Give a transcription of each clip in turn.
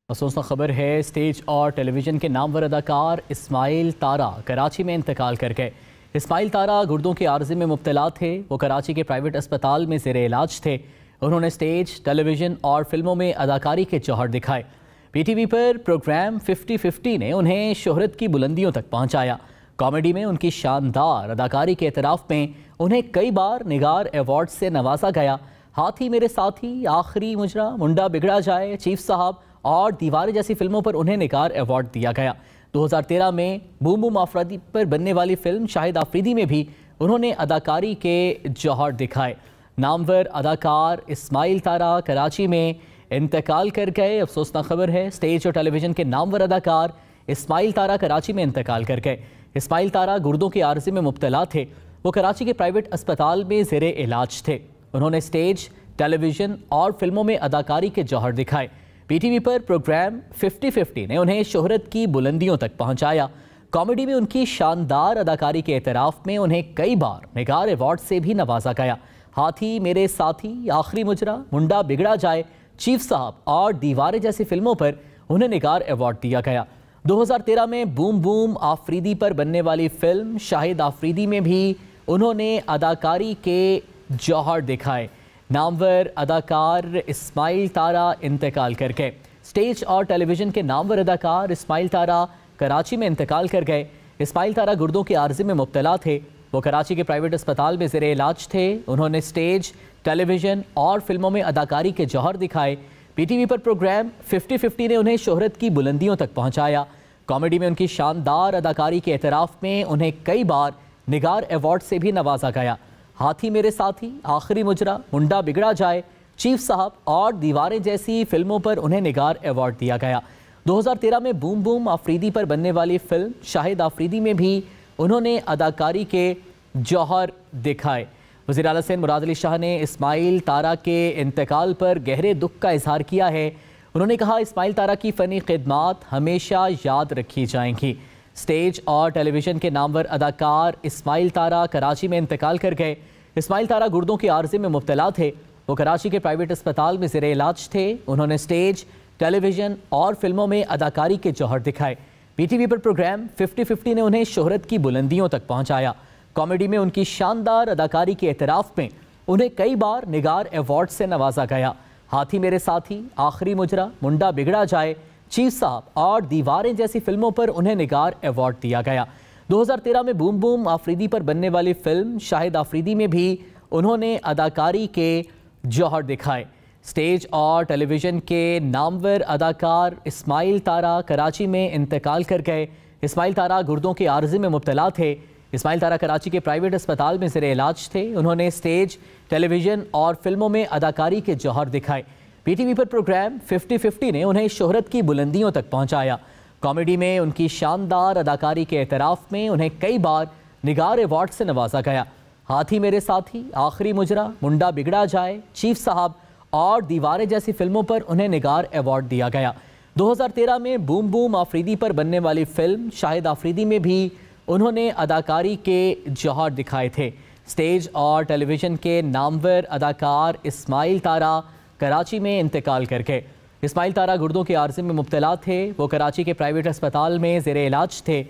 افسوسناک خبر ہے، اسٹیج اور ٹیلی ویژن کے نامور اداکار اسماعیل تارا کراچی میں انتقال کر گئے۔ اسماعیل تارا گردوں کے عارضے میں مبتلا تھے۔ وہ کراچی کے پرائیویٹ اسپتال میں زیر علاج تھے۔ انہوں نے اسٹیج، ٹیلی ویژن اور فلموں میں اداکاری کے جوہر دکھائے۔ پی ٹی وی پر پروگرام 50-50 نے انہیں شہرت کی بلندیوں تک پہنچایا۔ کامیڈی میں ان کی شاندار اداکاری کے اعتراف میں انہیں کئی بار نگار ایوارڈ سے نوازا گیا۔ ہاتھی میرے ساتھی، آخری مجرا، منڈا بگڑا جائے، چیف صاحب اور دیواریں جیسی فلموں پر انہیں نگار ایوارڈ دیا گیا۔ 2013 میں بوم بوم آفریدی پر بننے والی فلم شاہد آفریدی میں بھی انہوں نے اداکاری کے جوہر دکھائے۔ نامور اداکار اسماعیل تارا کراچی میں انتقال کر گئے۔ افسوسناک خبر ہے، اسٹیج اور ٹیلی ویژن کے نامور اداکار اسماعیل تارا کراچی میں انتقال کر گئے۔ اسماعیل تارا گردوں کے عارضے میں مبتلا تھے۔ وہ کراچی کے پرائیویٹ اسپتال میں زیر علاج تھے۔ انہوں نے اسٹیج، ٹیلی ویژن اور فلموں میں اداکاری کے جوہر دکھائے۔ پی ٹی وی پر پروگرام 50-50 نے انہیں شہرت کی بلندیوں تک پہنچایا۔ کامیڈی میں ان کی شاندار اداکاری کے اعتراف میں انہیں کئی بار نگار ایوارڈ سے بھی نوازا گیا۔ ہاتھی میرے ساتھی، آخری مجرا، منڈا بگڑا جائے، چیف صاحب اور دیواریں جیسی فلموں پر انہیں نگار ایوارڈ دیا گیا۔ 2013 میں بوم بوم آفریدی پر بننے والی فلم شاہد آفریدی میں بھی انہوں نے اداکاری کے جوہر دکھائے۔ نامور اداکار اسماعیل تارا انتقال کر گئے۔ اسٹیج اور ٹیلی ویژن کے نامور اداکار اسماعیل تارا کراچی میں انتقال کر گئے۔ اسماعیل تارا گردوں کے عارضے میں مبتلا تھے۔ وہ کراچی کے پرائیویٹ اسپتال میں زیر علاج تھے۔ انہوں نے اسٹیج، ٹیلی ویژن اور فلموں میں اداکاری کے جوہر دکھائے۔ پی ٹی وی پر پروگرام 50-50 نے انہیں شہرت کی بلندیوں تک پہنچایا۔ کامیڈی میں ان کی شاندار اداکاری کے اعتراف میں انہیں کئی بار نگار ایوارڈ سے بھی نوازا گیا۔ ہاتھی میرے ساتھی، آخری مجرا، منڈا بگڑا جائے، چیف صاحب اور دیواریں جیسی فلموں پر انہیں نگار ایوارڈ دیا گیا۔ 2013 میں بوم بوم آفریدی پر بننے والی فلم شاہد آفریدی میں بھی انہوں نے اداکاری کے جوہر دکھائے۔ وزیر اعلیٰ سندھ مراد علی شاہ نے اسماعیل تارا کے انتقال پر گہرے دکھ کا اظہار کیا ہے۔ انہوں نے کہا، اسماعیل تارا کی فنی خدمات ہمیشہ یاد رکھی جائیں گی۔ اسٹیج اور ٹیلی ویژن کے نامور اداکار اسماعیل تارا کراچی میں انتقال کر گئے۔ اسماعیل تارا گردوں کے عارضے میں مبتلا تھے۔ وہ کراچی کے پرائیویٹ اسپتال میں زیر علاج تھے۔ انہوں نے اسٹیج، ٹیلی ویژن اور فلموں میں اداکاری کے جوہر دکھائے۔ پی ٹی وی پر پروگرام 50-50 نے انہیں شہرت کی بلندیوں تک پہنچایا۔ کامیڈی میں ان کی شاندار اداکاری کے اعتراف میں انہیں کئی بار نگار ایوارڈ سے نوازا گیا۔ ہاتھی میرے ساتھی، آخری مجرا، منڈا بگڑا جائے، چیف صاحب اور دیواریں جیسی فلموں پر انہیں نگار ایوارڈ دیا گیا۔ 2013 میں بوم بوم آفریدی پر بننے والی فلم شاہد آفریدی میں بھی انہوں نے اداکاری کے جوہر دکھائے۔ اسٹیج اور ٹیلی ویژن کے نامور اداکار اسماعیل تارا کراچی میں انتقال کر گئے۔ اسماعیل تارا گردوں کے عارضے میں مبتلا تھے۔ اسماعیل تارا کراچی کے پرائیویٹ اسپتال میں زیر علاج تھے۔ انہوں نے اسٹیج، ٹیلی ویژن اور فلموں میں اداکاری کے جوہر دکھائے۔ پی ٹی وی پر پروگرام 50-50 نے انہیں شہرت کی بلندیوں تک پہنچایا۔ کامیڈی میں ان کی شاندار اداکاری کے اعتراف میں انہیں کئی بار نگار ایوارڈ سے نوازا گیا۔ ہاتھی میرے ساتھی، آخری مجرا، منڈا بگڑا جائے، چیف صاحب اور دیواریں جیسی فلموں پر انہیں نگار ایوارڈ دیا گیا۔ 2013 میں بوم بوم آفریدی پر بننے والی فلم شاہد آفریدی میں بھی انہوں نے اداکاری کے جوہر دکھائے تھے۔ اسٹیج اور ٹیلی ویژن کے نامور اداکار اسماعیل تارا کراچی میں انتقال کر گئے۔ اسماعیل تارا گردوں کے عارضے میں مبتلا تھے۔ وہ کراچی کے پرائیویٹ اسپتال میں زیر علاج تھے۔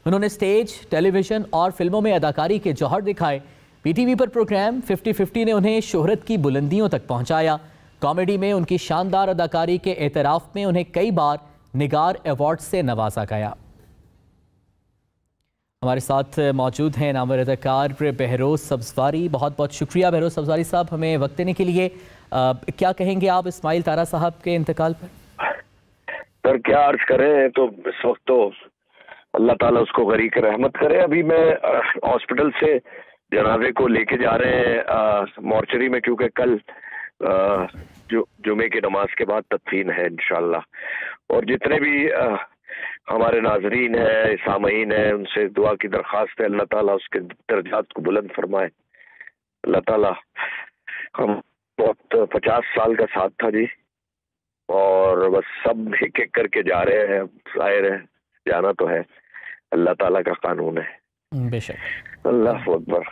انہوں نے اسٹیج، ٹیلی ویژن اور فلموں میں اداکاری کے جوہر دکھائے۔ پی ٹی وی پر پروگرام 50-50 نے انہیں شہرت کی بلندیوں تک پہنچایا۔ کامیڈی میں ان کی شاندار اداکاری کے اعتراف میں انہیں کئی بار نگار ایوارڈ سے نوازا گیا۔ ہمارے ساتھ موجود ہیں نامور اداکار بہروز سبزواری۔ بہت بہت شکریہ بہروز سبزواری صاحب ہمیں وقت دینے کے لیے۔ کیا کہیں گے آپ اسماعیل تارا صاحب کے انتقال پر؟ سر کیا عرض کریں، تو اس وقت تو اللہ تعالیٰ اس کو غریق رحمت کرے۔ ابھی میں ہاسپٹل سے جنازے کو لے کے جا رہے ہیں مورچری میں، کیونکہ کل جمعے کی نماز کے بعد تدفین ہے انشاءاللہ۔ اور جتنے بھی ہمارے ناظرین ہیں، سامعین ہیں، ان سے دعا کی درخواست ہے، اللہ تعالیٰ اس کے درجات کو بلند فرمائے۔ اللہ تعالیٰ ہم وقت 50 سال کا ساتھ تھا جی، اور بس سب ایک ایک کر کے جا رہے ہیں۔ ظاہر ہے جانا تو ہے، اللہ تعالیٰ کا قانون ہے۔ بے شک۔ اللہ اکبر۔